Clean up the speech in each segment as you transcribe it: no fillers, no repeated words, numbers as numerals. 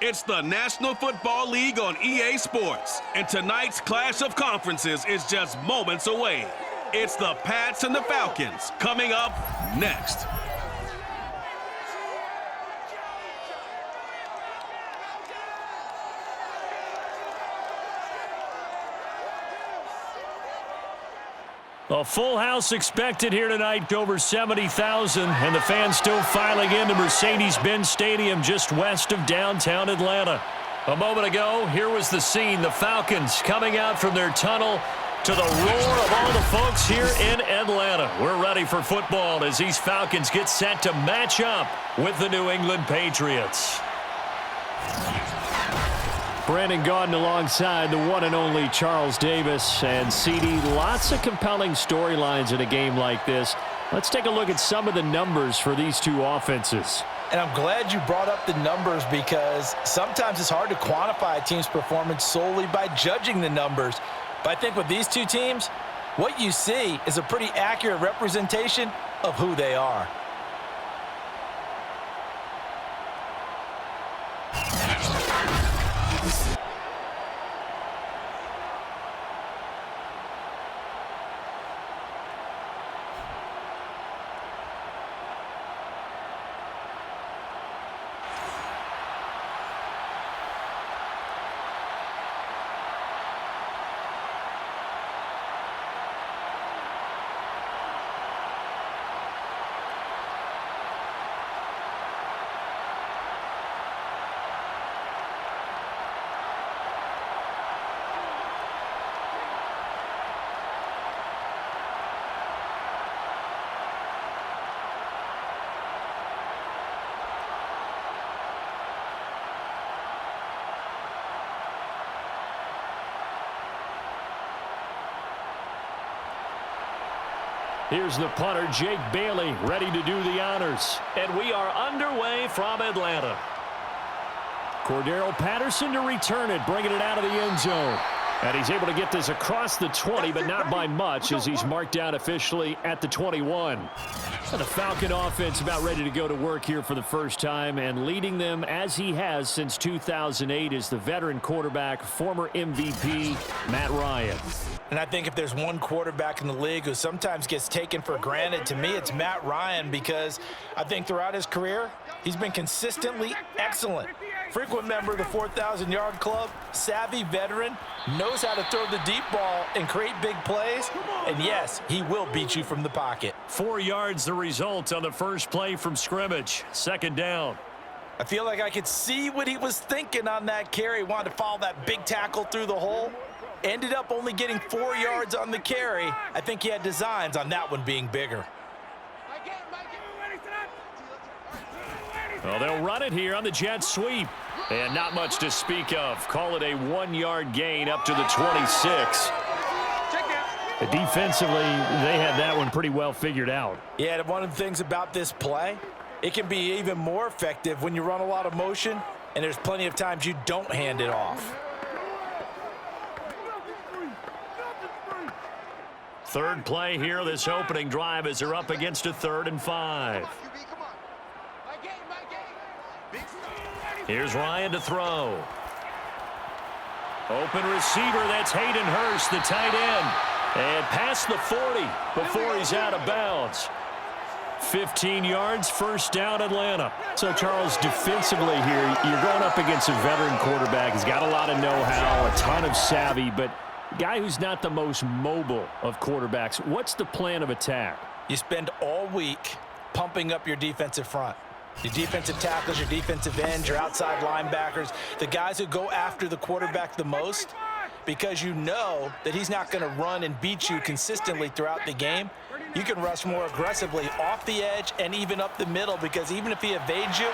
It's the National Football League on EA Sports, and tonight's clash of conferences is just moments away. It's the Pats and the Falcons coming up next. A full house expected here tonight, over 70,000, and the fans still filing into Mercedes-Benz Stadium just west of downtown Atlanta. A moment ago, here was the scene. The Falcons coming out from their tunnel to the roar of all the folks here in Atlanta. We're ready for football as these Falcons get set to match up with the New England Patriots. Brandon Gaudin alongside the one and only Charles Davis. And CD, lots of compelling storylines in a game like this. Let's take a look at some of the numbers for these two offenses. And I'm glad you brought up the numbers because sometimes it's hard to quantify a team's performance solely by judging the numbers. But I think with these two teams, what you see is a pretty accurate representation of who they are. Here's the punter, Jake Bailey, ready to do the honors. And we are underway from Atlanta. Cordero Patterson to return it, bringing it out of the end zone. And he's able to get this across the 20, but not by much as he's marked down officially at the 21. And the Falcon offense about ready to go to work here for the first time, and leading them as he has since 2008 is the veteran quarterback, former MVP, Matt Ryan. And I think if there's one quarterback in the league who sometimes gets taken for granted, to me it's Matt Ryan, because I think throughout his career, he's been consistently excellent. Frequent member of the 4,000-yard club, savvy veteran, knows how to throw the deep ball and create big plays. And yes, he will beat you from the pocket. 4 yards the result on the first play from scrimmage. Second down. I feel like I could see what he was thinking on that carry. Wanted to follow that big tackle through the hole. Ended up only getting 4 yards on the carry. I think he had designs on that one being bigger. Well, they'll run it here on the jet sweep. And not much to speak of. Call it a 1-yard gain up to the 26. Defensively, they had that one pretty well figured out. Yeah, one of the things about this play, it can be even more effective when you run a lot of motion, and there's plenty of times you don't hand it off. Third play here, this opening drive, as they're up against a 3rd and 5. Here's Ryan to throw. Open receiver, that's Hayden Hurst, the tight end. And past the 40 before he's out of bounds. 15 yards, first down, Atlanta. So, Charles, defensively here, you're going up against a veteran quarterback. He's got a lot of know-how, a ton of savvy, but a guy who's not the most mobile of quarterbacks. What's the plan of attack? You spend all week pumping up your defensive front. Your defensive tackles, your defensive ends, your outside linebackers, the guys who go after the quarterback the most, because you know that he's not going to run and beat you consistently throughout the game. You can rush more aggressively off the edge and even up the middle, because even if he evades you,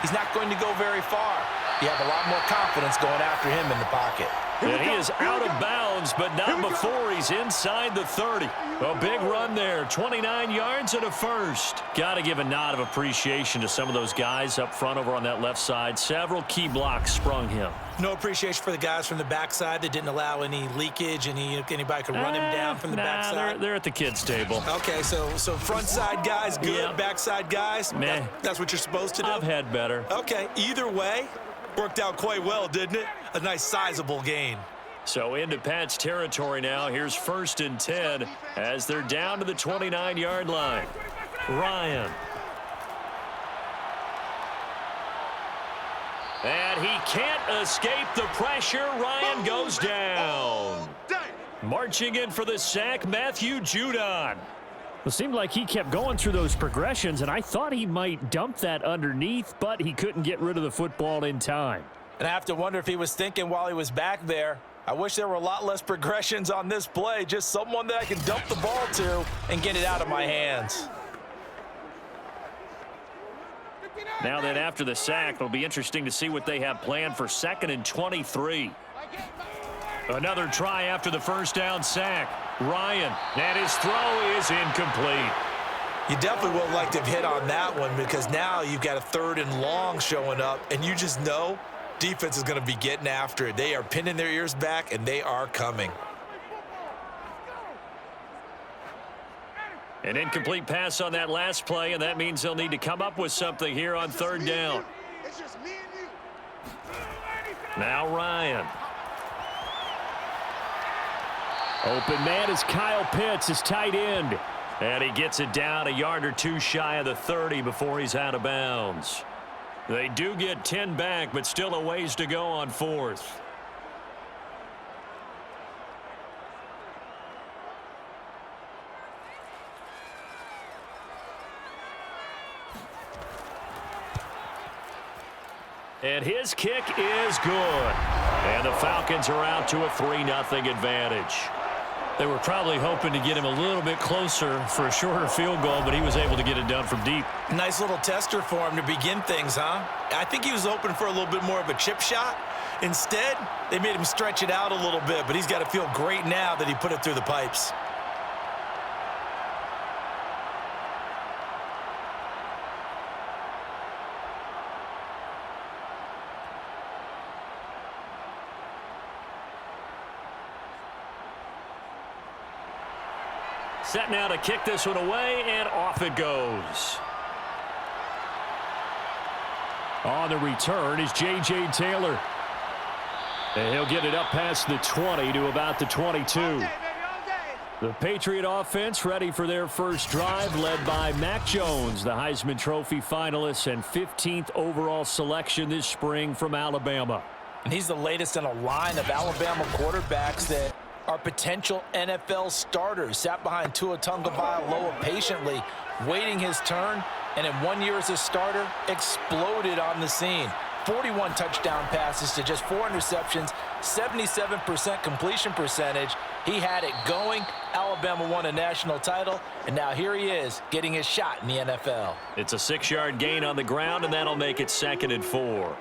he's not going to go very far. You have a lot more confidence going after him in the pocket. And he is out of bounds, but not before he's inside the 30. A big run there, 29 yards and a first. Got to give a nod of appreciation to some of those guys up front over on that left side. Several key blocks sprung him. No appreciation for the guys from the backside that didn't allow any leakage, anybody could run him down from the backside. They're at the kids' table. Okay, so front side guys good, yeah. Backside guys, Meh. that's what you're supposed to do? I've had better. Okay, either way, Worked out quite well, didn't it? A nice sizable gain. So into Pat's territory now. Here's 1st and 10 as they're down to the 29-yard line. Ryan. And he can't escape the pressure. Ryan goes down. Marching in for the sack, Matthew Judon. It seemed like he kept going through those progressions, and I thought he might dump that underneath, but he couldn't get rid of the football in time. And I have to wonder if he was thinking while he was back there, I wish there were a lot less progressions on this play, just someone that I can dump the ball to and get it out of my hands. Now then, after the sack, it'll be interesting to see what they have planned for 2nd and 23. Another try after the first down sack. Ryan, and his throw is incomplete. You definitely would like to have hit on that one because now you've got a 3rd and long showing up, and you just know defense is going to be getting after it. They are pinning their ears back, and they are coming. An incomplete pass on that last play, and that means they'll need to come up with something here on 3rd down. Now Ryan. Open man is Kyle Pitts, his tight end. And he gets it down a yard or two shy of the 30 before he's out of bounds. They do get 10 back, but still a ways to go on 4th. And his kick is good. And the Falcons are out to a 3-0 advantage. They were probably hoping to get him a little bit closer for a shorter field goal, but he was able to get it done from deep. Nice little tester for him to begin things, huh? I think he was hoping for a little bit more of a chip shot. Instead, they made him stretch it out a little bit, but he's got to feel great now that he put it through the pipes. Set now to kick this one away, and off it goes. On the return is J.J. Taylor. And he'll get it up past the 20 to about the 22. The Patriot offense ready for their first drive, led by Mac Jones, the Heisman Trophy finalist and 15th overall selection this spring from Alabama. And he's the latest in a line of Alabama quarterbacks that are potential NFL starters. Sat behind Tua Tagovailoa patiently, waiting his turn, and in 1 year as a starter, exploded on the scene. 41 touchdown passes to just 4 interceptions, 77% completion percentage. He had it going. Alabama won a national title, and now here he is getting his shot in the NFL. It's a 6-yard gain on the ground, and that'll make it 2nd and 4. All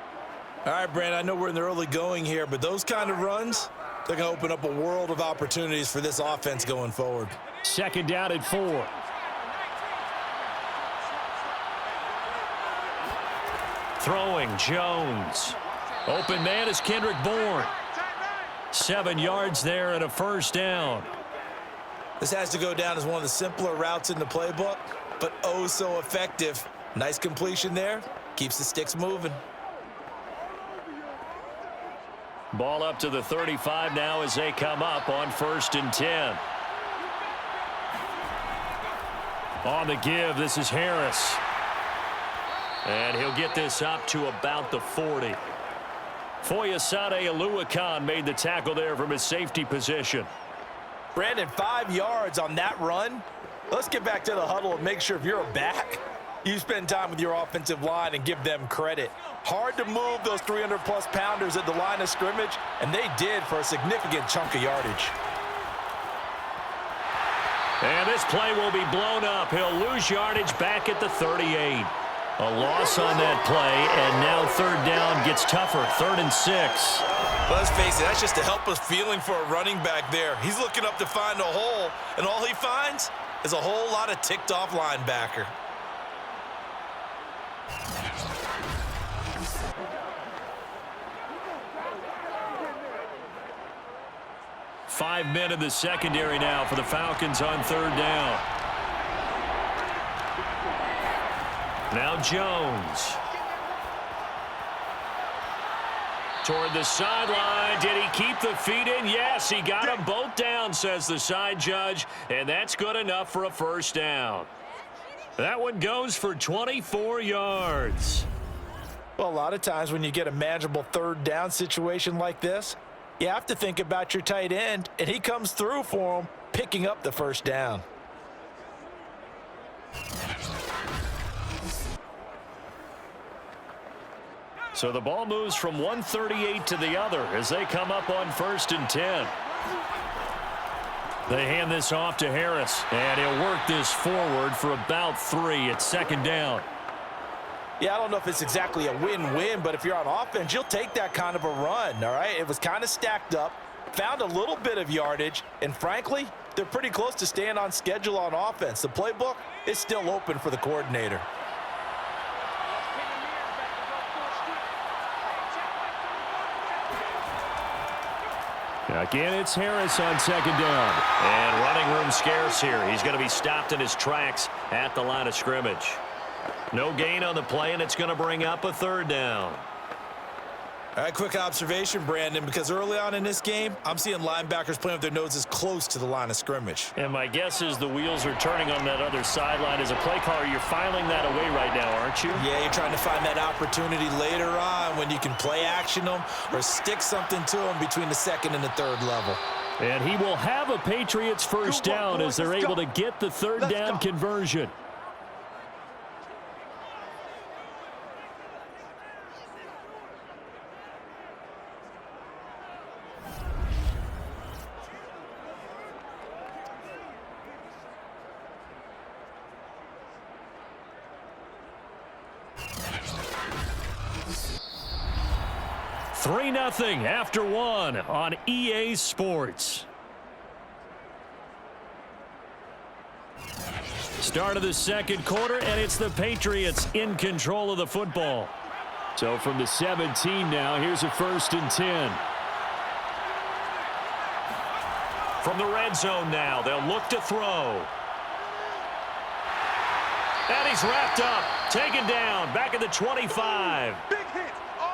right, Brandon, I know we're in the early going here, but those kind of runs, they're going to open up a world of opportunities for this offense going forward. 2nd down and 4. Throwing, Jones. Open man is Kendrick Bourne. 7 yards there and a first down. This has to go down as one of the simpler routes in the playbook, but oh so effective. Nice completion there. Keeps the sticks moving. Ball up to the 35 now as they come up on 1st and 10. On the give, this is Harris. And he'll get this up to about the 40. Foyesade Oluwakan made the tackle there from his safety position. Brandon, 5 yards on that run. Let's get back to the huddle and make sure if you're a back, you spend time with your offensive line and give them credit. Hard to move those 300-plus pounders at the line of scrimmage, and they did for a significant chunk of yardage. And this play will be blown up. He'll lose yardage back at the 38. A loss on that play, and now 3rd down gets tougher. 3rd and 6. Well, let's face it, that's just a helpless feeling for a running back there. He's looking up to find a hole, and all he finds is a whole lot of ticked-off linebacker. Five men in the secondary now for the Falcons on 3rd down. Now Jones. toward the sideline. Did he keep the feet in? Yes, he got them both down, says the side judge, and that's good enough for a first down. That one goes for 24 yards. Well, a lot of times when you get a manageable third down situation like this, you have to think about your tight end, and he comes through for him, picking up the first down. So the ball moves from 138 to the other as they come up on 1st and 10. They hand this off to Harris, and he'll work this forward for about 3 at 2nd down. Yeah, I don't know if it's exactly a win-win, but if you're on offense, you'll take that kind of a run, all right? It was kind of stacked up, found a little bit of yardage, and frankly, they're pretty close to staying on schedule on offense. The playbook is still open for the coordinator. Again, it's Harris on 2nd down. And running room scarce here. He's going to be stopped in his tracks at the line of scrimmage. No gain on the play, and it's going to bring up a 3rd down. All right, quick observation, Brandon, because early on in this game, I'm seeing linebackers playing with their noses close to the line of scrimmage. And my guess is the wheels are turning on that other sideline. As a play caller, you're filing that away right now, aren't you? Yeah, you're trying to find that opportunity later on when you can play action them or stick something to them between the 2nd and the 3rd level. And he will have a Patriots first down as they're able to get the 3rd down conversion. Three 3-0 after 1 on EA Sports. Start of the 2nd quarter, and it's the Patriots in control of the football. So from the 17 now, here's a 1st and 10. From the red zone now, they'll look to throw. And he's wrapped up, taken down, back at the 25.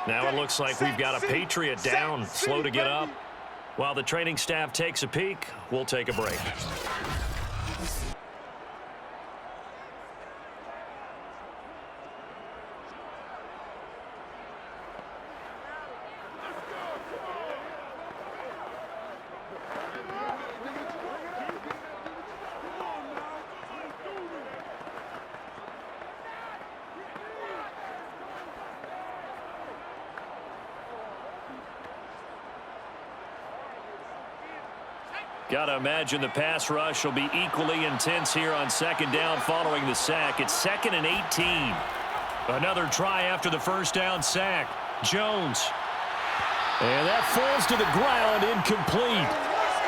Now it looks like we've got a Patriot down, slow to get up. While the training staff takes a peek, we'll take a break. Got to imagine the pass rush will be equally intense here on 2nd down following the sack. It's 2nd and 18. Another try after the first down sack. Jones. And that falls to the ground, incomplete.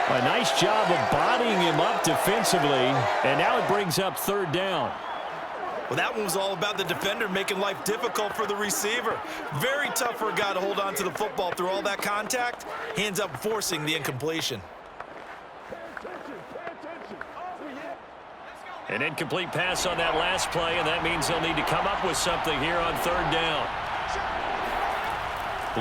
A nice job of bodying him up defensively. And now it brings up 3rd down. Well, that one was all about the defender making life difficult for the receiver. Very tough for a guy to hold on to the football through all that contact. He ends up forcing the incompletion. An incomplete pass on that last play, and that means they'll need to come up with something here on 3rd down.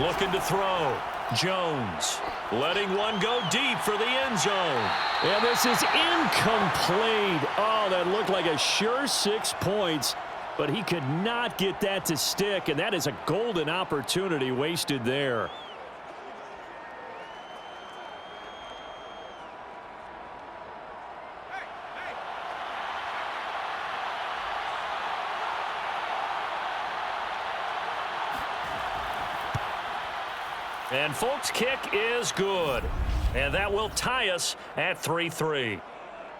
Looking to throw. Jones letting one go deep for the end zone. And this is incomplete. Oh, that looked like a sure 6 points, but he could not get that to stick, and that is a golden opportunity wasted there. And folks, kick is good. And that will tie us at 3-3.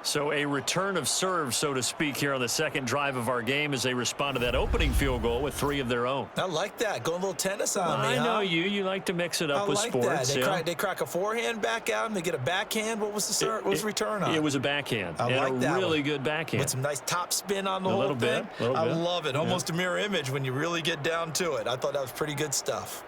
So a return of serve, so to speak, here on the 2nd drive of our game as they respond to that opening field goal with 3 of their own. I like that. Going a little tennis on me, I know you. You like to mix it up with sports. They crack a forehand back out and they get a backhand. What was the return on? It was a backhand. I like that. Really good backhand. With some nice top spin on the whole thing. I love it. Yeah. Almost a mirror image when you really get down to it. I thought that was pretty good stuff.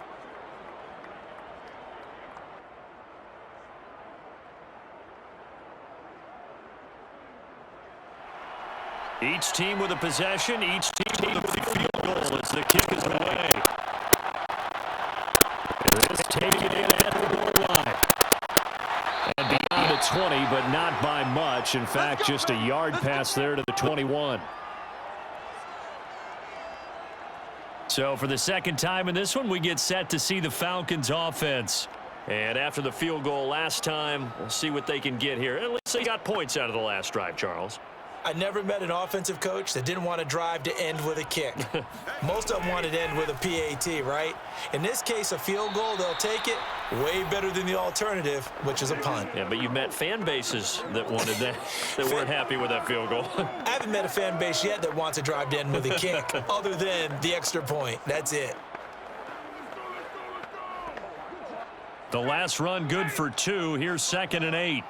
Each team with a possession, each team with a field goal as the kick is away. This taking it in at the goal line. And beyond the 20, but not by much. In fact, just a yard pass there to the 21. So for the second time in this one, we get set to see the Falcons offense. And after the field goal last time, we'll see what they can get here. At least they got points out of the last drive, Charles. I never met an offensive coach that didn't want to drive to end with a kick. Most of them wanted to end with a PAT, right? In this case, a field goal, they'll take it. Way better than the alternative, which is a punt. Yeah, but you met fan bases that wanted that, that weren't happy with that field goal. I haven't met a fan base yet that wants to drive to end with a kick, other than the extra point. That's it. The last run good for 2. Here's 2nd and 8.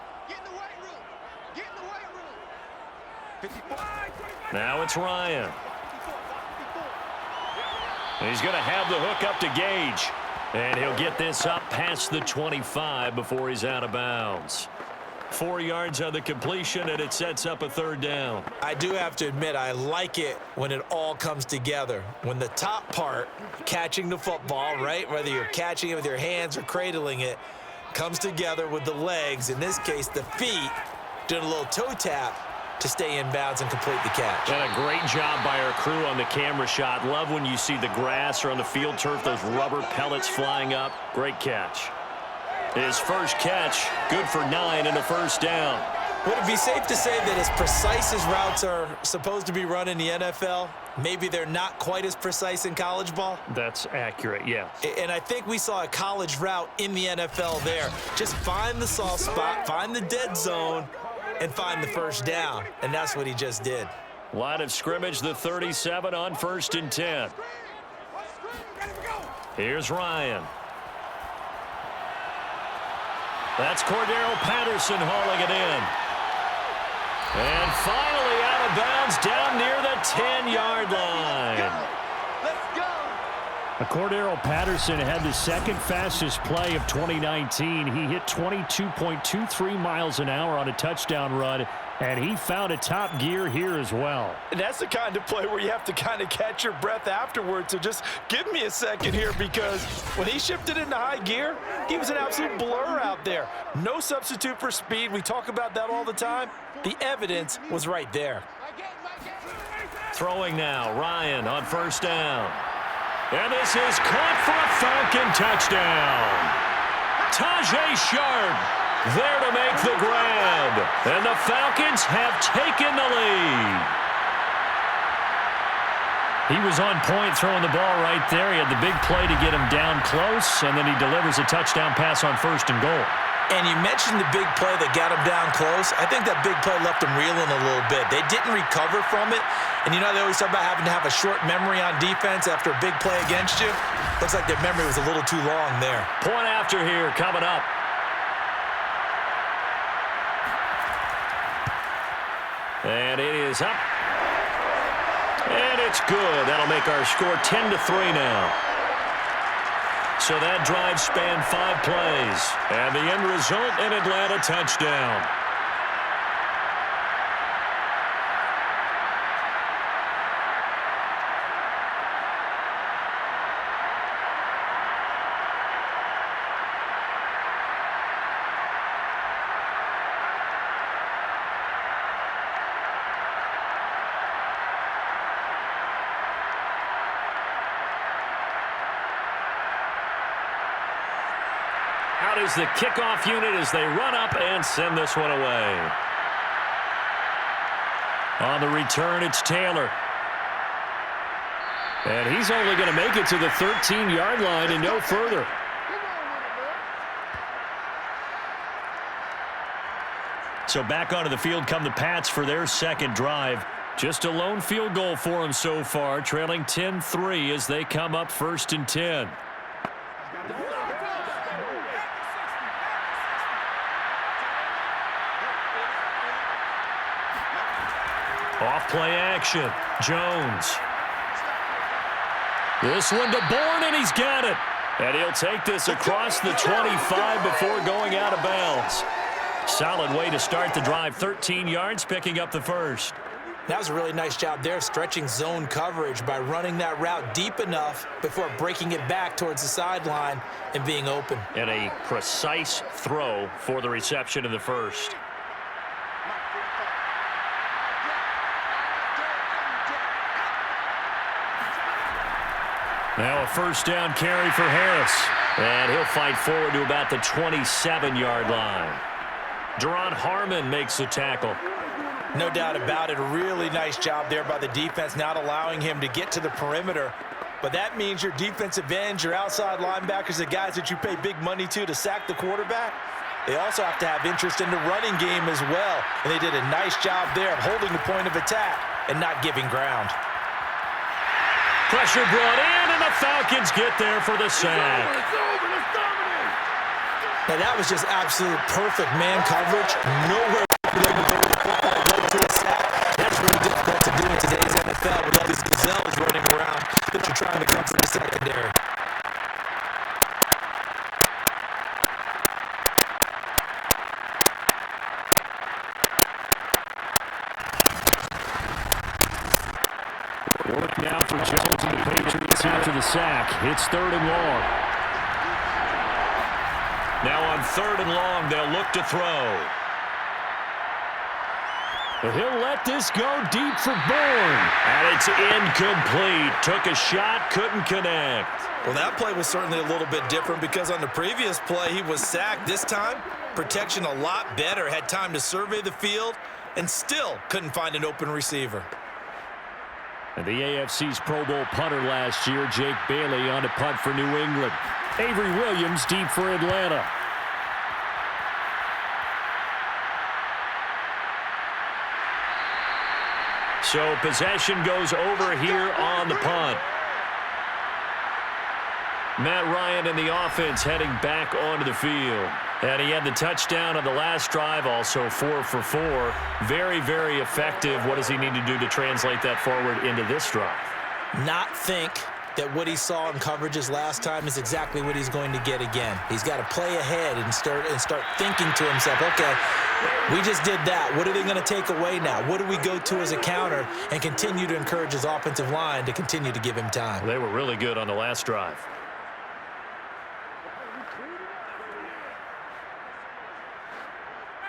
Now it's Ryan. He's going to have the hook up to Gage. And he'll get this up past the 25 before he's out of bounds. 4 yards on the completion, and it sets up a 3rd down. I do have to admit, I like it when it all comes together. When the top part, catching the football, right, whether you're catching it with your hands or cradling it, comes together with the legs, in this case the feet, doing a little toe tap to stay in bounds and complete the catch. And a great job by our crew on the camera shot. Love when you see the grass or on the field turf, those rubber pellets flying up. Great catch. His first catch, good for 9 and a 1st down. Would it be safe to say that as precise as routes are supposed to be run in the NFL, maybe they're not quite as precise in college ball? That's accurate, yes. And I think we saw a college route in the NFL there. Just find the soft spot, find the dead zone, and find the 1st down. And that's what he just did. Line of scrimmage, the 37 on 1st and 10. Here's Ryan. That's Cordero Patterson hauling it in. And finally out of bounds down near the 10-yard line. Cordero Patterson had the 2nd fastest play of 2019. He hit 22.23 miles an hour on a touchdown run, and he found a top gear here as well. And that's the kind of play where you have to kind of catch your breath afterwards. So just give me a second here, because when he shifted into high gear, he was an absolute blur out there. No substitute for speed. We talk about that all the time. The evidence was right there. Throwing now, Ryan on 1st down. And this is caught for a Falcon touchdown. Tajay Sharp there to make the grab. And the Falcons have taken the lead. He was on point throwing the ball right there. He had the big play to get him down close, and then he delivers a touchdown pass on 1st and goal. And you mentioned the big play that got him down close. I think that big play left him reeling a little bit. They didn't recover from it. And you know, they always talk about having to have a short memory on defense after a big play against you. Looks like their memory was a little too long there. Point after here coming up. And it is up. And it's good. That'll make our score 10-3 now. So that drive spanned 5 plays. And the end result, an Atlanta touchdown. Out is the kickoff unit as they run up and send this one away. On the return, it's Taylor. And he's only going to make it to the 13-yard line and no further. So back onto the field come the Pats for their 2nd drive. Just a lone field goal for them so far, trailing 10-3 as they come up 1st and 10. Off play action. Jones. This one to Bourne, and he's got it. And he'll take this across the 25 before going out of bounds. Solid way to start the drive. 13 yards, picking up the 1st. That was a really nice job there of stretching zone coverage by running that route deep enough before breaking it back towards the sideline and being open. And a precise throw for the reception in the first. Now a first down carry for Harris. And he'll fight forward to about the 27-yard line. Deron Harmon makes the tackle. No doubt about it. A really nice job there by the defense, not allowing him to get to the perimeter. But that means your defensive ends, your outside linebackers, the guys that you pay big money to sack the quarterback, they also have to have interest in the running game as well. And they did a nice job there of holding the point of attack and not giving ground. Pressure brought in, and the Falcons get there for the sack. Now that was just absolute perfect man coverage. Nowhere for them to go with the football led to a sack. That's really difficult to do in today's NFL with all these gazelles running around that you're trying to come from the secondary. Work now for Jones and the Patriots after the sack. It's 3rd and long. Now on 3rd and long, they'll look to throw. He'll let this go deep for Bourne. And it's incomplete. Took a shot, couldn't connect. Well, that play was certainly a little bit different because on the previous play, he was sacked. This time, protection a lot better. Had time to survey the field and still couldn't find an open receiver. And the AFC's Pro Bowl punter last year, Jake Bailey, on a punt for New England. Avery Williams deep for Atlanta. So possession goes over here on the punt. Matt Ryan and the offense heading back onto the field. And he had the touchdown on the last drive, also 4 for 4. Very, very effective. What does he need to do to translate that forward into this drive? Not think that what he saw in coverages last time is exactly what he's going to get again. He's got to play ahead and start thinking to himself, okay, we just did that. What are they going to take away now? What do we go to as a counter? And continue to encourage his offensive line to continue to give him time. They were really good on the last drive.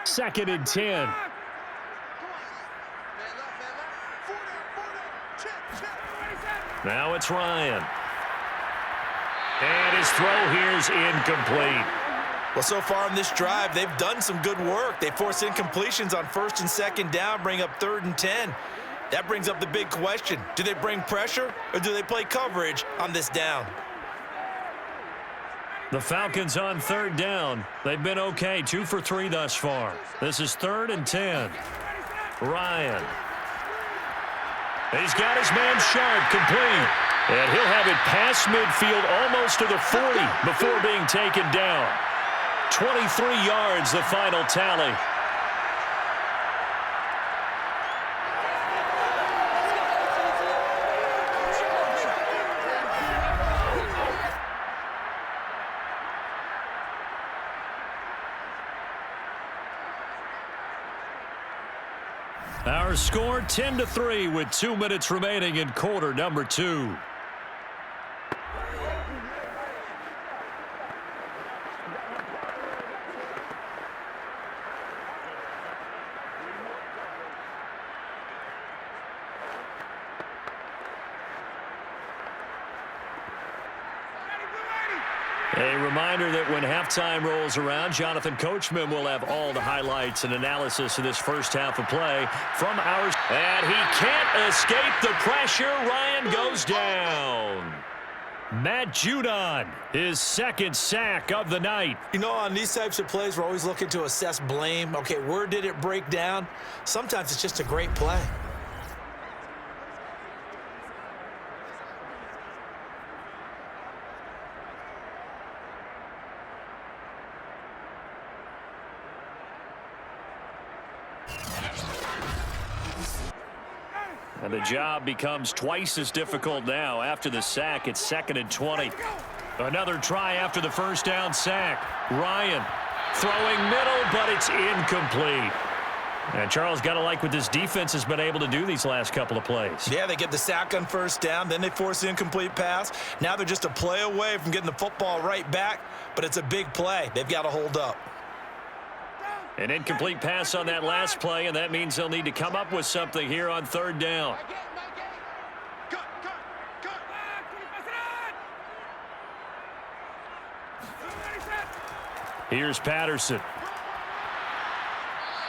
Second and 10. Now it's Ryan. And his throw here is incomplete. Well, so far in this drive, they've done some good work. They force incompletions on 1st and 2nd down, bring up 3rd and 10. That brings up the big question. Do they bring pressure or do they play coverage on this down? The Falcons on 3rd down. They've been okay, 2 for 3 thus far. This is 3rd and 10. Ryan. He's got his man Sharp complete. And he'll have it past midfield almost to the 40 before being taken down. 23 yards, the final tally. Our score 10-3 with 2 minutes remaining in quarter number 2. A reminder that when halftime rolls around, Jonathan Coachman will have all the highlights and analysis of this first half of play from ours. And he can't escape the pressure. Ryan goes down. Matt Judon, his 2nd sack of the night. You know, on these types of plays, we're always looking to assess blame. Okay, where did it break down? Sometimes it's just a great play. And the job becomes twice as difficult now. After the sack, it's 2nd and 20. Another try after the first down sack. Ryan throwing middle, but it's incomplete. And Charles, got to like what this defense has been able to do these last couple of plays. Yeah, they get the sack on first down, then they force the incomplete pass. Now they're just a play away from getting the football right back, but it's a big play. They've got to hold up. An incomplete pass on that last play, and that means they'll need to come up with something here on third down. Here's Patterson.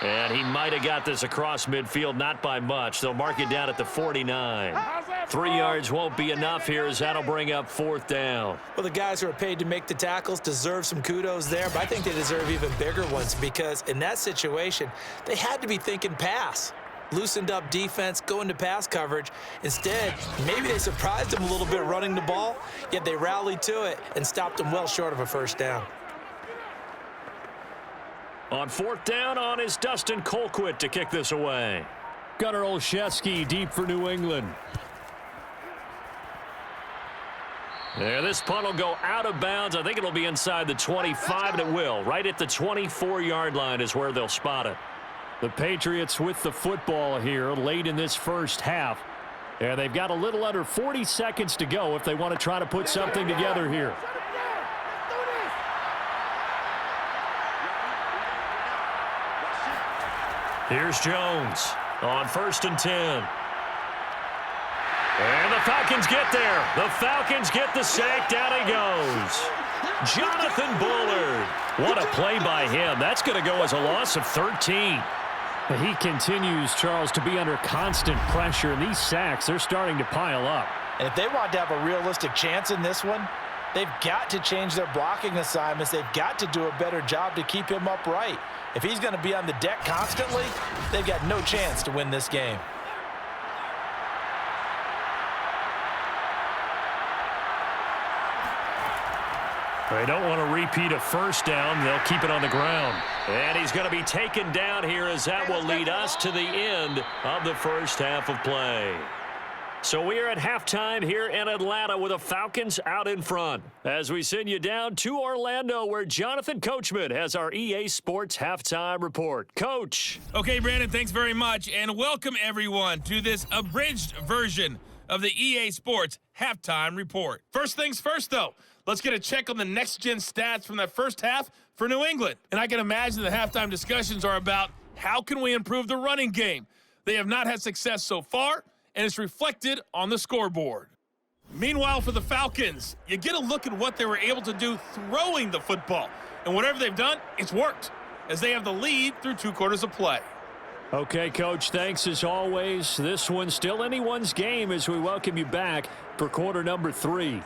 And he might have got this across midfield, not by much. They'll mark it down at the 49. 3 yards won't be enough here as that'll bring up fourth down. Well, the guys who are paid to make the tackles deserve some kudos there, but I think they deserve even bigger ones because in that situation, they had to be thinking pass. Loosened up defense, go into pass coverage. Instead, maybe they surprised them a little bit running the ball, yet they rallied to it and stopped them well short of a first down. On fourth down is Dustin Colquitt to kick this away. Gunnar Olszewski deep for New England. There, this punt will go out of bounds. I think it'll be inside the 25, and it will. Right at the 24-yard line is where they'll spot it. The Patriots with the football here late in this first half. And they've got a little under 40 seconds to go if they want to try to put something together here. Here's Jones on 1st and 10. And the Falcons get there. The Falcons get the sack. Down he goes. Jonathan Bullard. What a play by him. That's going to go as a loss of 13. He continues, Charles, to be under constant pressure. And these sacks, they're starting to pile up. And if they want to have a realistic chance in this one, they've got to change their blocking assignments. They've got to do a better job to keep him upright. If he's going to be on the deck constantly, they've got no chance to win this game. They don't want to repeat a first down. They'll keep it on the ground. And he's going to be taken down here as that will lead us to the end of the first half of play. So we are at halftime here in Atlanta with the Falcons out in front. As we send you down to Orlando where Jonathan Coachman has our EA Sports halftime report. Coach. Okay, Brandon, thanks very much. And welcome, everyone, to this abridged version of the EA Sports halftime report. First things first, though. Let's get a check on the next-gen stats from that first half for New England. And I can imagine the halftime discussions are about how can we improve the running game. They have not had success so far, and it's reflected on the scoreboard. Meanwhile, for the Falcons, you get a look at what they were able to do throwing the football. And whatever they've done, it's worked, as they have the lead through 2 quarters of play. Okay, Coach, thanks as always. This one's still anyone's game as we welcome you back for quarter number 3.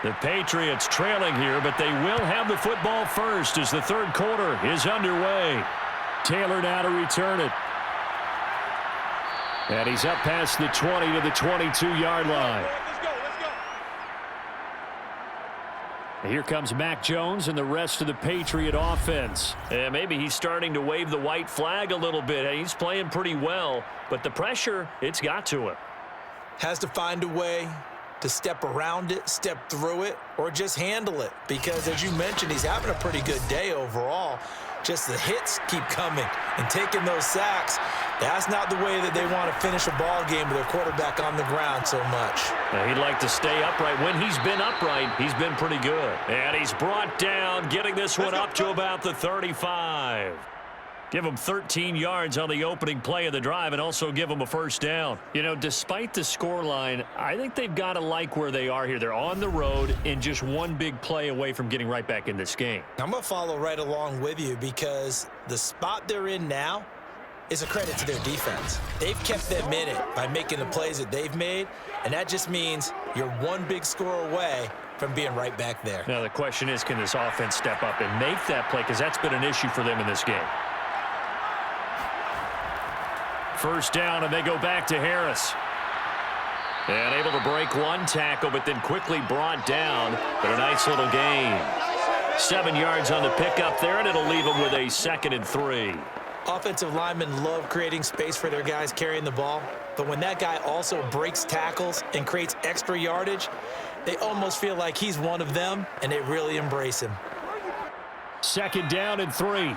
The Patriots trailing here, but they will have the football first as the third quarter is underway. Taylor now to return it. And he's up past the 20 to the 22-yard line. Here comes Mac Jones and the rest of the Patriot offense. And maybe he's starting to wave the white flag a little bit. He's playing pretty well, but the pressure, it's got to him. Has to find a way to step around it, step through it, or just handle it. Because, as you mentioned, he's having a pretty good day overall. Just the hits keep coming and taking those sacks. That's not the way that they want to finish a ball game with their quarterback on the ground so much. Now, he'd like to stay upright. When he's been upright, he's been pretty good. And he's brought down, getting this one up to about the 35. Give him 13 yards on the opening play of the drive and also give him a first down. You know, despite the scoreline, I think they've got to like where they are here. They're on the road and just one big play away from getting right back in this game. I'm going to follow right along with you because the spot they're in now is a credit to their defense. They've kept them in it by making the plays that they've made, and that just means you're one big score away from being right back there. Now, the question is, can this offense step up and make that play? Because that's been an issue for them in this game. First down, and they go back to Harris. And able to break one tackle, but then quickly brought down. But a nice little gain. 7 yards on the pickup there, and it'll leave them with a 2nd and 3. Offensive linemen love creating space for their guys carrying the ball. But when that guy also breaks tackles and creates extra yardage, they almost feel like he's one of them, and they really embrace him. 2nd down and 3.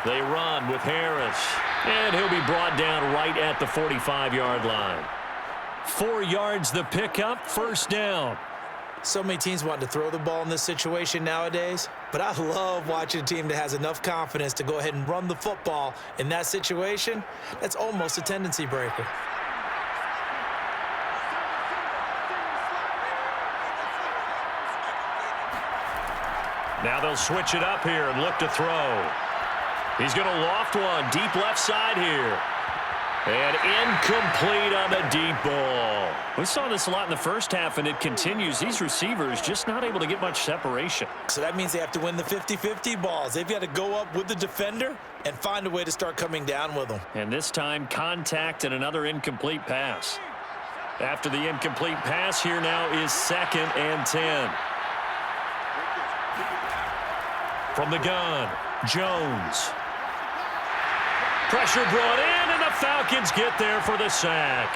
They run with Harris, and he'll be brought down right at the 45-yard line. 4 yards the pickup, 1st down. So many teams want to throw the ball in this situation nowadays, but I love watching a team that has enough confidence to go ahead and run the football in that situation. That's almost a tendency breaker. Now they'll switch it up here and look to throw. He's going to loft one deep left side here. And incomplete on the deep ball. We saw this a lot in the first half, and it continues. These receivers just not able to get much separation. So that means they have to win the 50-50 balls. They've got to go up with the defender and find a way to start coming down with them. And this time, contact and another incomplete pass. After the incomplete pass, here now is 2nd and 10. From the gun, Jones. Pressure brought in, and the Falcons get there for the sack.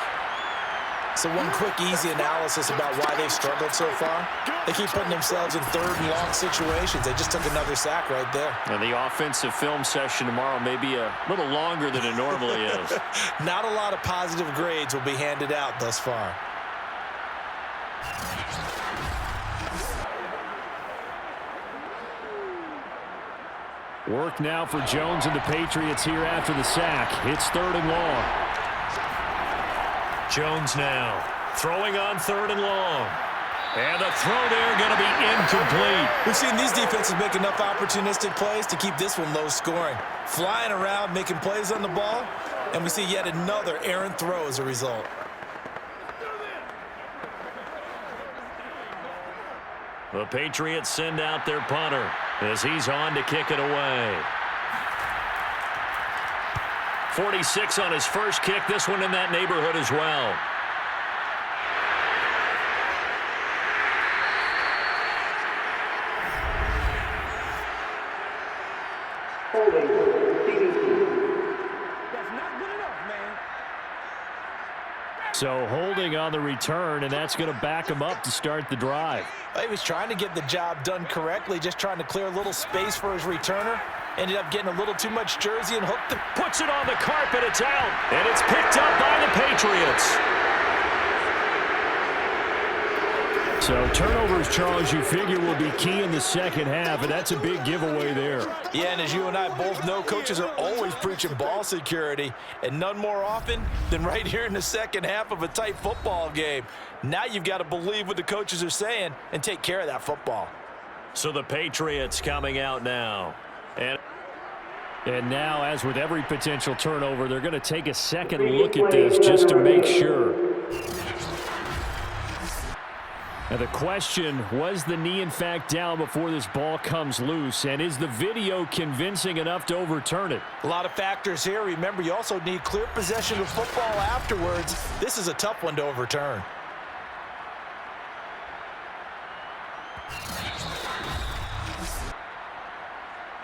So one quick, easy analysis about why they've struggled so far. They keep putting themselves in 3rd and long situations. They just took another sack right there. And the offensive film session tomorrow may be a little longer than it normally is. Not a lot of positive grades will be handed out thus far. Work now for Jones and the Patriots here after the sack. It's 3rd and long. Jones now throwing on 3rd and long. And the throw there going to be incomplete. We've seen these defenses make enough opportunistic plays to keep this one low scoring. Flying around, making plays on the ball, and we see yet another errant throw as a result. The Patriots send out their punter as he's on to kick it away. 46 on his first kick. This one in that neighborhood as well. So holding on the return, and that's going to back him up to start the drive. He was trying to get the job done correctly, just trying to clear a little space for his returner. Ended up getting a little too much jersey and hooked it. Puts it on the carpet, it's out, and it's picked up by the Patriots. So turnovers, Charles, you figure will be key in the second half, and that's a big giveaway there. Yeah, and as you and I both know, coaches are always preaching ball security, and none more often than right here in the second half of a tight football game. Now you've got to believe what the coaches are saying and take care of that football. So the Patriots coming out now. And now, as with every potential turnover, they're going to take a second look at this just to make sure. Now the question, was the knee in fact down before this ball comes loose? And is the video convincing enough to overturn it? A lot of factors here. Remember, you also need clear possession of football afterwards. This is a tough one to overturn.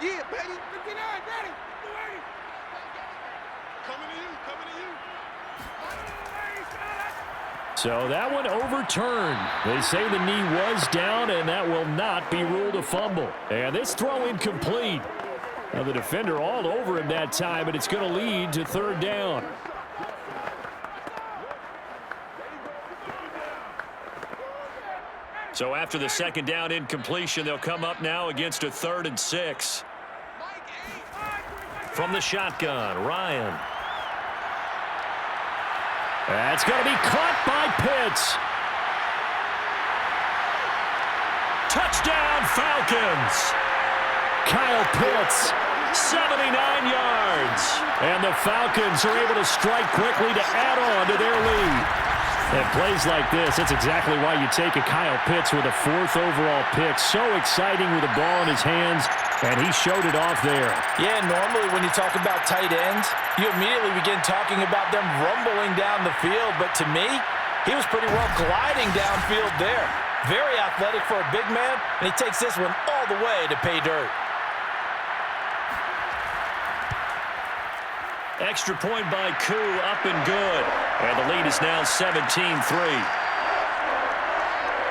Yeah, baby. 59, ready. Coming to you, coming to you. So that one overturned. They say the knee was down, and that will not be ruled a fumble. And this throw incomplete. Now the defender all over him that time, but it's going to lead to 3rd down. So after the 2nd down incompletion, they'll come up now against a 3rd and 6. From the shotgun, Ryan. That's going to be caught by Pitts. Touchdown, Falcons. Kyle Pitts, 79 yards. And the Falcons are able to strike quickly to add on to their lead. And plays like this, that's exactly why you take a Kyle Pitts with a 4th overall pick. So exciting with the ball in his hands. And he showed it off there. Yeah, normally when you talk about tight ends, you immediately begin talking about them rumbling down the field. But to me, he was pretty well gliding downfield there. Very athletic for a big man, and he takes this one all the way to pay dirt. Extra point by Koo, up and good. And the lead is now 17-3.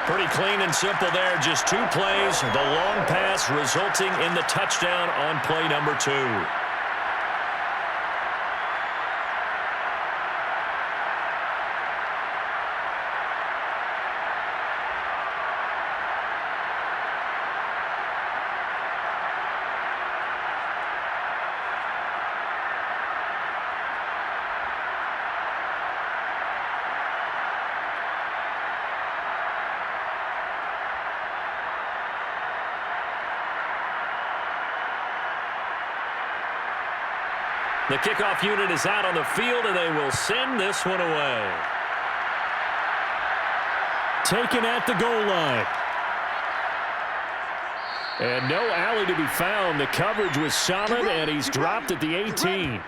Pretty clean and simple there. Just 2 plays. The long pass resulting in the touchdown on play number 2. The kickoff unit is out on the field, and they will send this one away. Taken at the goal line. And no alley to be found. The coverage was solid, and he's dropped at the 18.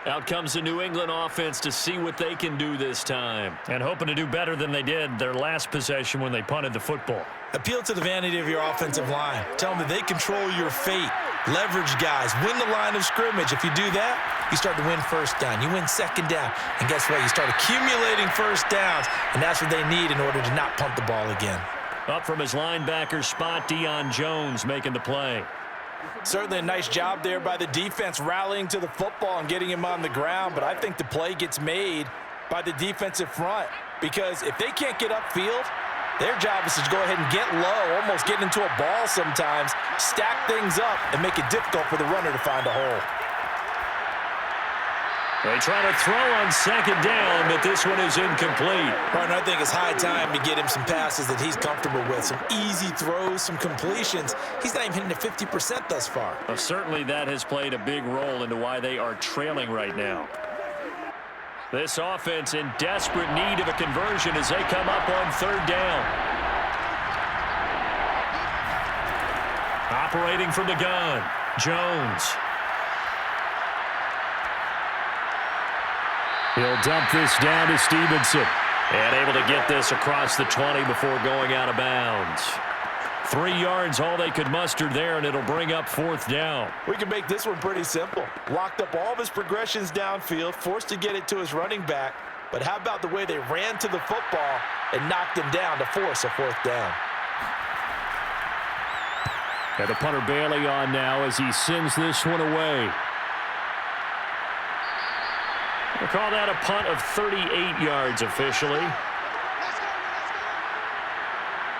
Out comes the New England offense to see what they can do this time. And hoping to do better than they did their last possession when they punted the football. Appeal to the vanity of your offensive line. Tell them that they control your fate. Leverage guys. Win the line of scrimmage. If you do that, you start to win first down. You win second down. And guess what? You start accumulating first downs. And that's what they need in order to not punt the ball again. Up from his linebacker spot, Deion Jones making the play. Certainly a nice job there by the defense rallying to the football and getting him on the ground. But I think the play gets made by the defensive front. Because if they can't get upfield, their job is to go ahead and get low, almost get into a ball sometimes, stack things up, and make it difficult for the runner to find a hole. They try to throw on second down, but this one is incomplete. Partner, I think it's high time to get him some passes that he's comfortable with, some easy throws, some completions. He's not even hitting the 50% thus far. Well, certainly that has played a big role into why they are trailing right now. This offense in desperate need of a conversion as they come up on third down. Operating from the gun, Jones. He'll dump this down to Stevenson. And able to get this across the 20 before going out of bounds. 3 yards, all they could muster there, and it'll bring up fourth down. We can make this one pretty simple. Locked up all of his progressions downfield, forced to get it to his running back. But how about the way they ran to the football and knocked him down to force a fourth down? And the punter Bailey on now as he sends this one away. We'll call that a punt of 38 yards officially.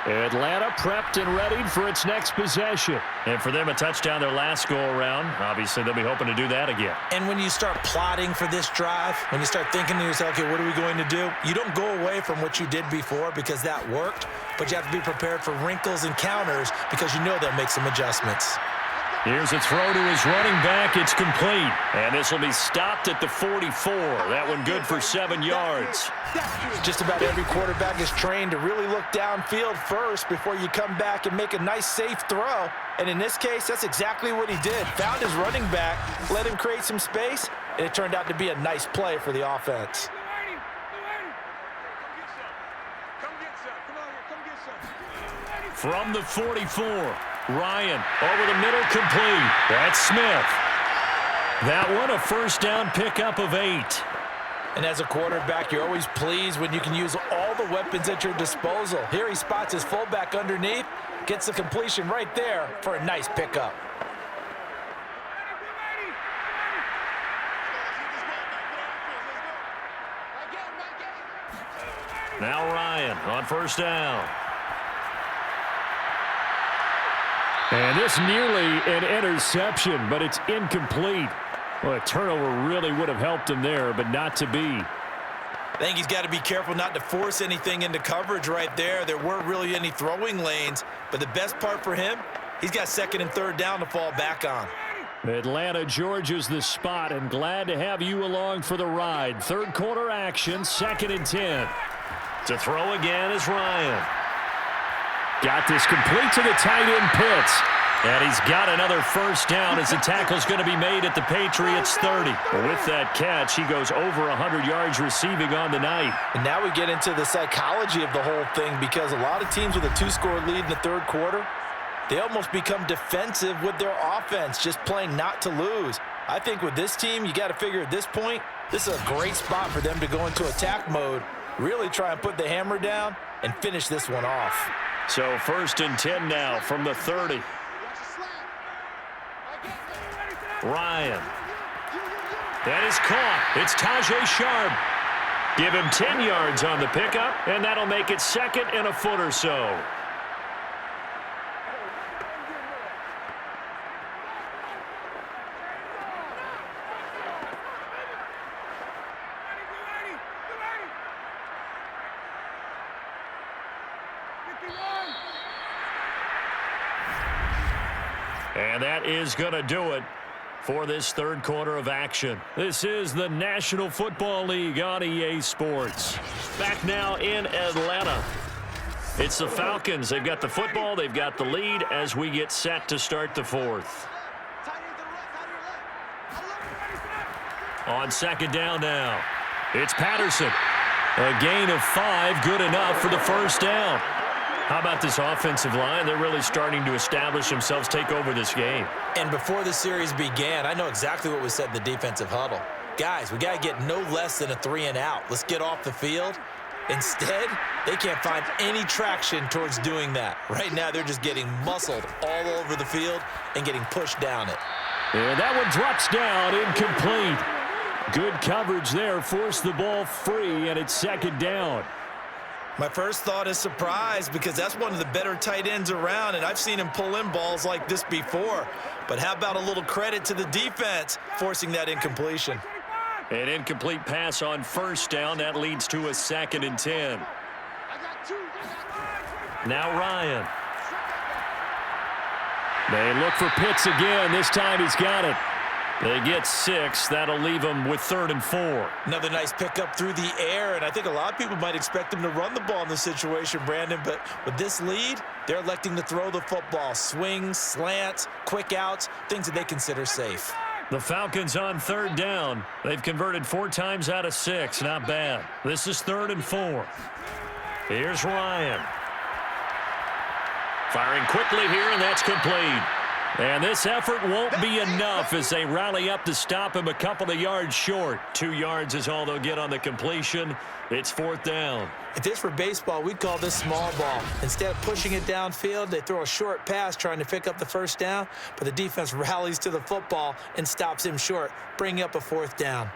Atlanta prepped and readied for its next possession. And for them, a touchdown their last go-around. Obviously, they'll be hoping to do that again. And when you start plotting for this drive, when you start thinking to yourself, okay, what are we going to do? You don't go away from what you did before because that worked, but you have to be prepared for wrinkles and counters because you know they'll make some adjustments. Here's a throw to his running back. It's complete. And this will be stopped at the 44. That one good for 7 yards. Just about every quarterback is trained to really look downfield first before you come back and make a nice, safe throw. And in this case, that's exactly what he did. Found his running back, let him create some space, and it turned out to be a nice play for the offense. From the 44, Ryan over the middle, complete. That's Smith. That one a first down pickup of 8. And as a quarterback, you're always pleased when you can use all the weapons at your disposal. Here he spots his fullback underneath, gets the completion right there for a nice pickup. Now Ryan on first down. And this nearly an interception, but it's incomplete. Well, a turnover really would have helped him there, but not to be. I think he's got to be careful not to force anything into coverage right there. There weren't really any throwing lanes, but the best part for him, he's got second and third down to fall back on. Atlanta, Georgia's the spot, and glad to have you along for the ride. Third quarter action, 2nd and 10. To throw again is Ryan. Got this complete to the tight end Pitts. And he's got another first down as the tackle's going to be made at the Patriots 30. With that catch, he goes over 100 yards receiving on the night. And now we get into the psychology of the whole thing, because a lot of teams with a 2-score lead in the third quarter, they almost become defensive with their offense, just playing not to lose. I think with this team, you got to figure at this point, this is a great spot for them to go into attack mode, really try and put the hammer down and finish this one off. So 1st and 10 now from the 30. Ryan. That is caught. It's Tajay Sharp. Give him 10 yards on the pickup, and that'll make it 2nd and a foot or so. And that is going to do it for this third quarter of action. This is the National Football League on EA Sports. Back now in Atlanta. It's the Falcons. They've got the football. They've got the lead as we get set to start the fourth. On 2nd down now. It's Patterson. A gain of 5, good enough for the first down. How about this offensive line? They're really starting to establish themselves, take over this game. And before the series began, I know exactly what was said in the defensive huddle. Guys, we got to get no less than a 3-and-out. Let's get off the field. Instead, they can't find any traction towards doing that. Right now, they're just getting muscled all over the field and getting pushed down it. And that one drops down, incomplete. Good coverage there, forced the ball free, and it's 2nd down. My first thought is surprise, because that's one of the better tight ends around, and I've seen him pull in balls like this before. But how about a little credit to the defense forcing that incompletion? An incomplete pass on 1st down. That leads to a 2nd and 10. Now Ryan. They look for Pitts again. This time he's got it. They get 6. That'll leave them with 3rd and 4. Another nice pickup through the air, and I think a lot of people might expect them to run the ball in this situation, Brandon, but with this lead, they're electing to throw the football. Swings, slants, quick outs, things that they consider safe. The Falcons on 3rd down. They've converted 4 times out of 6. Not bad. This is 3rd and 4. Here's Ryan. Firing quickly here, and that's complete. And this effort won't be enough as they rally up to stop him a couple of yards short. 2 yards is all they'll get on the completion. It's 4th down. If this were baseball, we'd call this small ball. Instead of pushing it downfield, they throw a short pass trying to pick up the first down, but the defense rallies to the football and stops him short, bringing up a 4th down.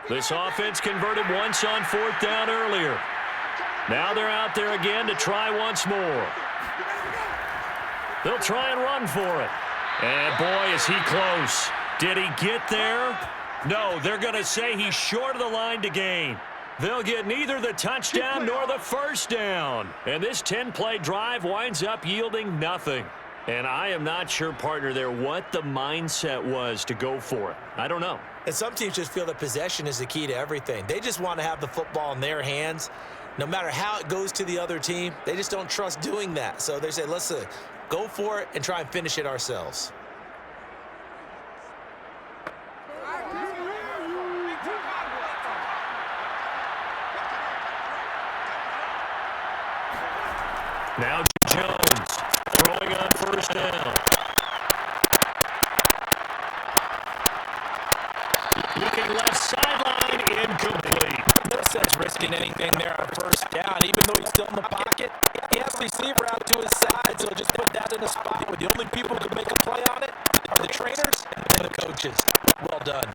This offense converted once on 4th down earlier. Now they're out there again to try once more. They'll try and run for it. And boy, is he close. Did he get there? No, they're going to say he's short of the line to gain. They'll get neither the touchdown nor the first down. And this 10-play drive winds up yielding nothing. And I am not sure, partner, there what the mindset was to go for it. I don't know. And some teams just feel that possession is the key to everything. They just want to have the football in their hands. No matter how it goes to the other team, they just don't trust doing that. So they say, let's go for it and try and finish it ourselves. Now Jones throwing on 1st down. Looking left sideline, incomplete. No sense risking anything there on 1st down. Even though he's still in the pocket, he has a receiver out to his side, so just put that in a spot where the only people who can make a play on it are the trainers and the coaches. Well done.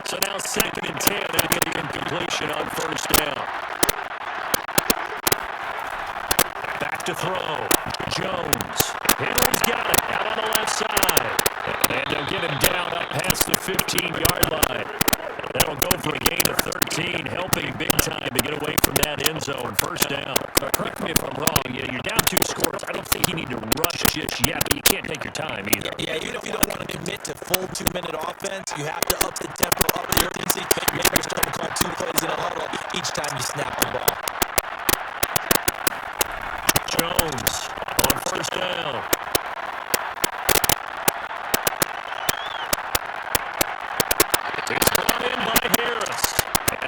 So now 2nd and 10, and get the incompletion on 1st down. Back to throw. Jones. Henry's got it out on the left side. And they'll get him down up past the 15-yard line. That'll go for a gain of 13. end zone, first down. Correct me if I'm wrong. Yeah, you're down 2 scores. I don't think you need to rush just yet, but you can't take your time either. Yeah, even if you don't want to commit to full 2-minute offense, you have to up the tempo, up the urgency. Maybe you're starting to call 2 plays in a huddle each time you snap the ball. Jones on first down. It's brought in by Harris.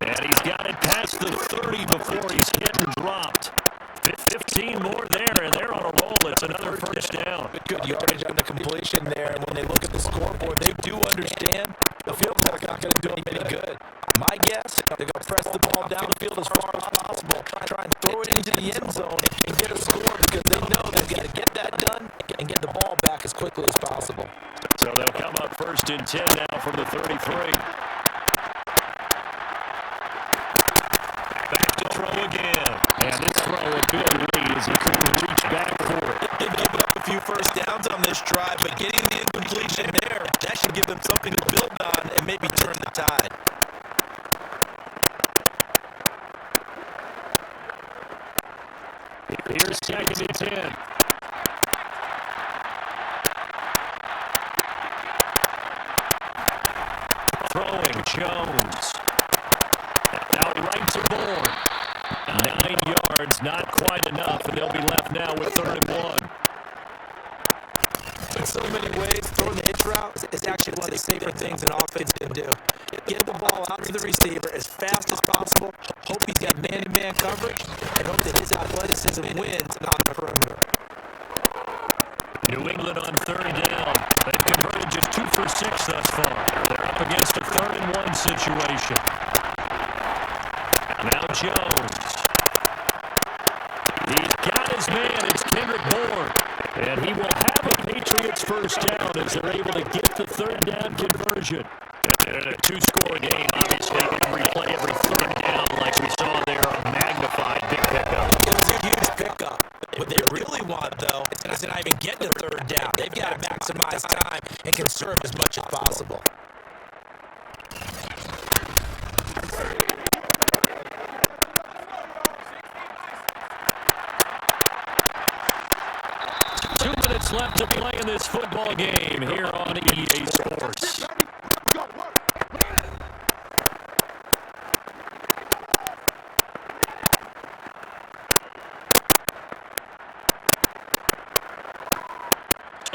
And he's got it past the 30 before he's hit and dropped. 15 more there, and they're on a roll. It's another first down. Good yardage on the completion there, and when they look at the scoreboard, they do understand the field goal's not going to do them any good. My guess, they're going to press the ball down the field as far as possible, try and throw it into the end zone and get a score because they know they've got to get that done and get the ball back as quickly as possible. So they'll come up first and 10 now from the 33. Back to throw again. And this throw a big lead as he couldn't reach back for it. They've given up a few first downs on this drive, but getting the incompletion there, that should give them something to build on and maybe turn the tide. Here's second and 10. Throwing Jones. Out right to Bourne. 9 yards, not quite enough, and they'll be left now with 3rd and 1. In so many ways, throwing the hitch route is actually one of the safer things an offense can do. Get the ball out to the receiver as fast as possible, hope he's got man-to-man coverage, and hope that his athleticism wins on the perimeter. New England on 3rd down. They've converted just 2 for 6 thus far. They're up against a 3rd and 1 situation. Now Jones. He's got his man. It's Kendrick Bourne. And he will have a Patriots first down as they're able to get the 3rd down conversion. And in a 2-score game, obviously, you can replay every 3rd down like we saw there. A magnified big pickup. It was a huge pickup. What they really want, though, is to not even get to 3rd down. They've got to maximize time and conserve as much as possible. Left to play in this football game here on EA Sports.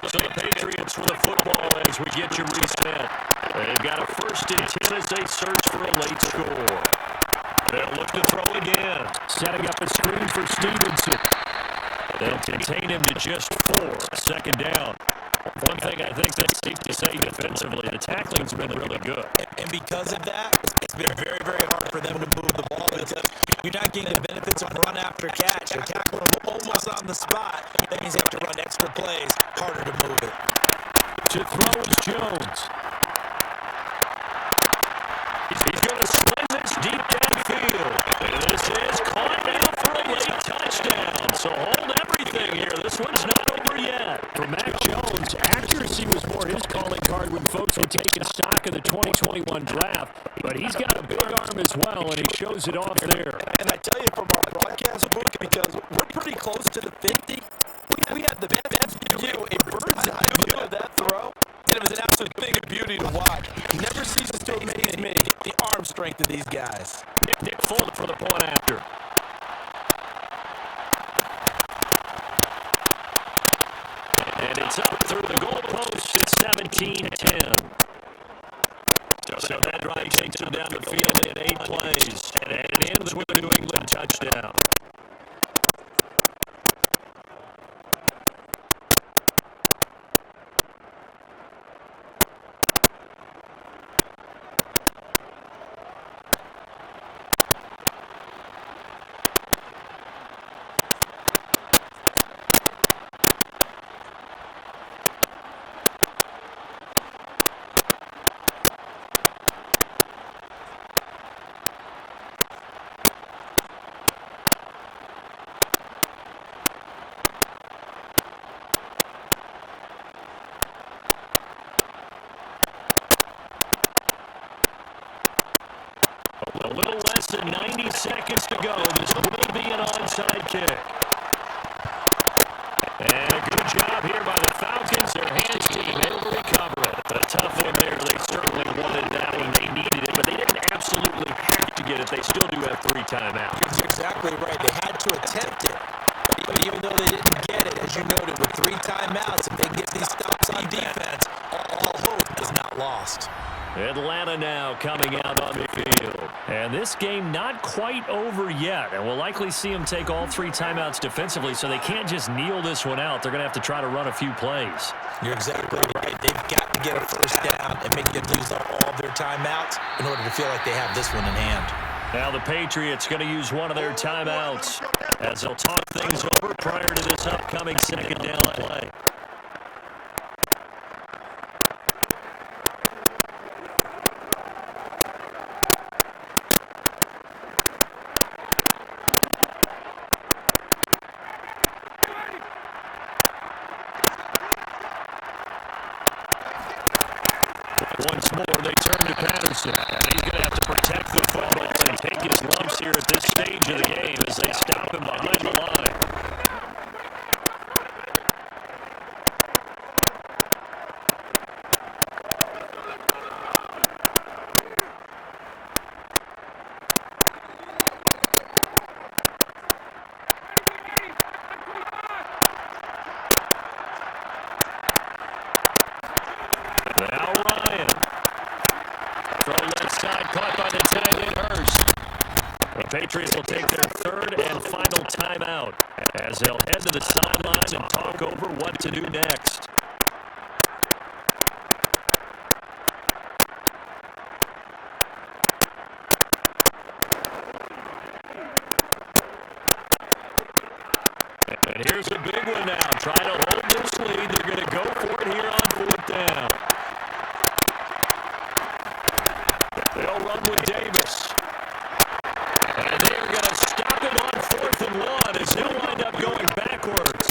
So the Patriots with the football as we get you reset. They've got a 1st and 10 as they search for a late score. They'll look to throw again. Setting up a screen for Stevenson. They'll contain him to just 4. 2nd down. One thing I think that's safe to say defensively, the tackling's been really good. And because of that, it's been very, very hard for them to move the ball because you're not getting the benefits of run after catch. You're tackling them almost on the spot. That means they have to run extra plays, harder to move it. To throw is Jones. He's going to sling this deep downfield. And this is caught now for a late touchdown. So hold everything here. This one's not over yet. For Mac Jones, accuracy was more his calling card when folks were taking stock of the 2021 draft. But he's got a big arm as well, and he shows it off there. And I tell you from our broadcast book, because we're pretty close to the 50, we had the best view, a bird's eye view of that throw. And it was an absolute thing of beauty to watch. It never ceases to amaze me, the arm strength of these guys. Nick Folk for the point after. And it's up through the goalpost at 17-10. So that drive takes them down the field in 8 plays. And it ends with a New England touchdown. than 90 seconds to go. This will be an onside kick. And a good job here by the Falcons. Their hands team able to recover it. A tough one there. They certainly wanted that when they needed it, but they didn't absolutely have to get it. They still do have 3 timeouts. You're exactly right. They had to attempt it. But even though they didn't get it, as you noted, with 3 timeouts, if they get these stops on defense, all hope is not lost. Atlanta now coming out on the field. And this game not quite over yet. And we'll likely see them take all 3 timeouts defensively, so they can't just kneel this one out. They're going to have to try to run a few plays. You're exactly right. They've got to get a first down and make them use up all of their timeouts in order to feel like they have this one in hand. Now the Patriots going to use one of their timeouts as they'll talk things over prior to this upcoming second down play. Once more, they turn to Patterson, and he's going to have to protect the football and take his lumps here at this stage of the game as they stop him behind the line. Now Ryan. Throw left side, caught by the tight end Hurst. The Patriots will take their 3rd and final timeout as they'll head to the sideline and talk over what to do next. And here's a big one now. Try to hold this lead. They're going to go for it here on 4th down. They'll run with Davis. And they're going to stop it on 4th and 1 as they'll wind up going backwards.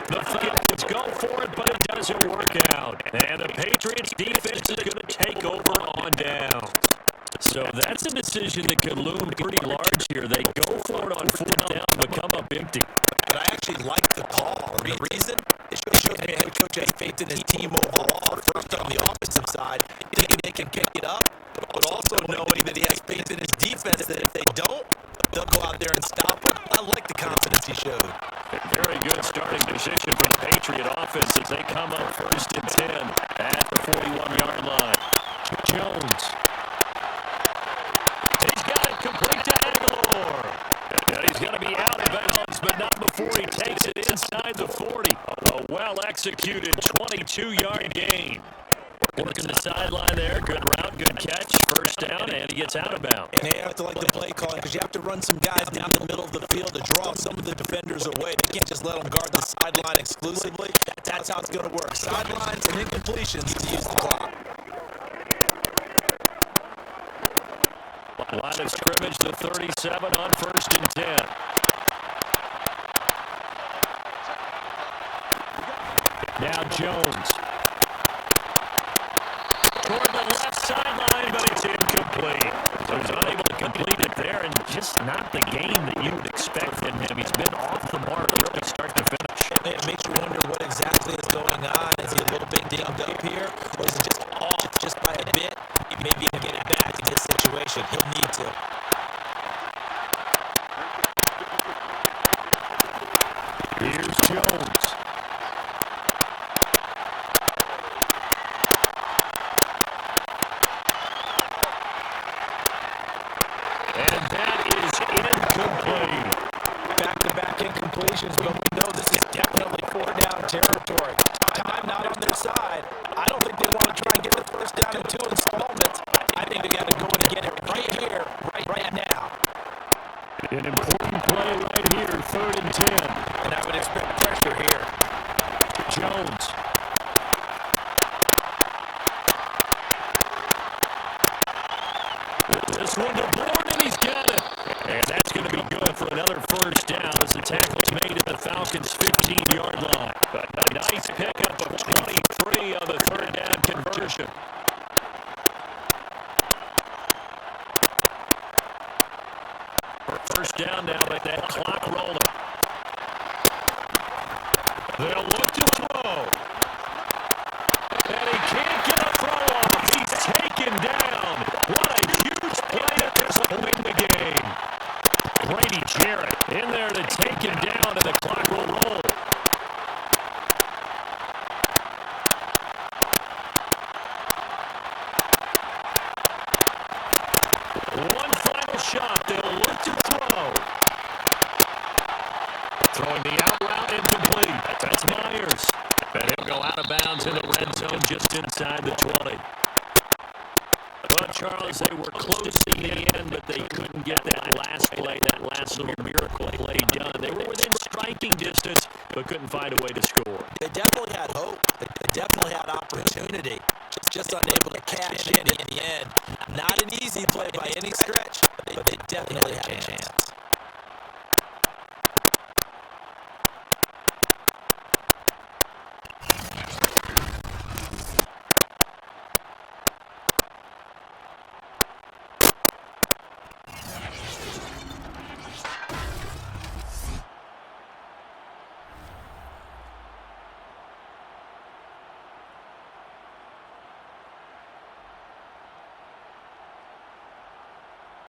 The Falcons go for it, but it doesn't work out. And the Patriots defense is going to take over on down. So that's a decision that could loom pretty large here. They go for it on 4th down, but come up empty. But I actually like the call. And the reason? It shows me head coach has faith in his team overall. First, on the offensive side, thinking they can pick it up, but also knowing that he has faith in his defense that if they don't, they'll go out there and stop them. I like the confidence he showed. Very good starting position for the Patriot offense as they come up 1st and 10 at the 41-yard line. Jones. He's got it complete to Aguilar. And he's going to be out of bounds, but not before he takes it inside the 40. A well-executed 22-yard gain. Working the sideline there. Good route, good catch. First down, and he gets out of bounds. And they have to like the play calling because you have to run some guys down the middle of the field to draw some of the defenders away. They can't just let them guard the sideline exclusively. That's how it's going to work. Sidelines and incompletions to use the clock. Line of scrimmage, the 37 on 1st and 10. Now Jones. Toward the left sideline, but it's incomplete. So he's unable to complete it there, and just not the game that you would expect from him. He's been off the mark really start to finish. It makes you wonder what exactly is going on. Is he a little bit dinged up here, or is he just off just by a bit? Maybe he'll get it back in this situation. He'll need to. Here's Jones. And that is incomplete. Back-to-back incompletions, but we know this is definitely 4-down territory. Time not on their side. I don't think they want to try and get the first down in 2 installments. I think they got to go and get it right here, right now. An important play right here, 3rd and 10. And I would expect pressure here. Jones. This one to board, and he's got it. And that's going to be good for another first down as the tackle's made at the Falcons' 15-yard line. A nice pickup of 23 on the 3rd down conversion. First down now, but that clock rolling. They'll look to throw. And he can't get a throw off. He's taken down. What a huge play at this point in the game. Grady Jarrett in there to take him down, and the clock will roll. One final shot. They'll look to throw. Throwing the out route incomplete. That's Myers. And he'll go out of bounds in the red zone just inside the 20. Well, Charles, they were close in the end, but they couldn't get that last play, that last little miracle play done. They were within striking distance, but couldn't find a way to score. They definitely had hope. They definitely had opportunity. Just unable to cash in.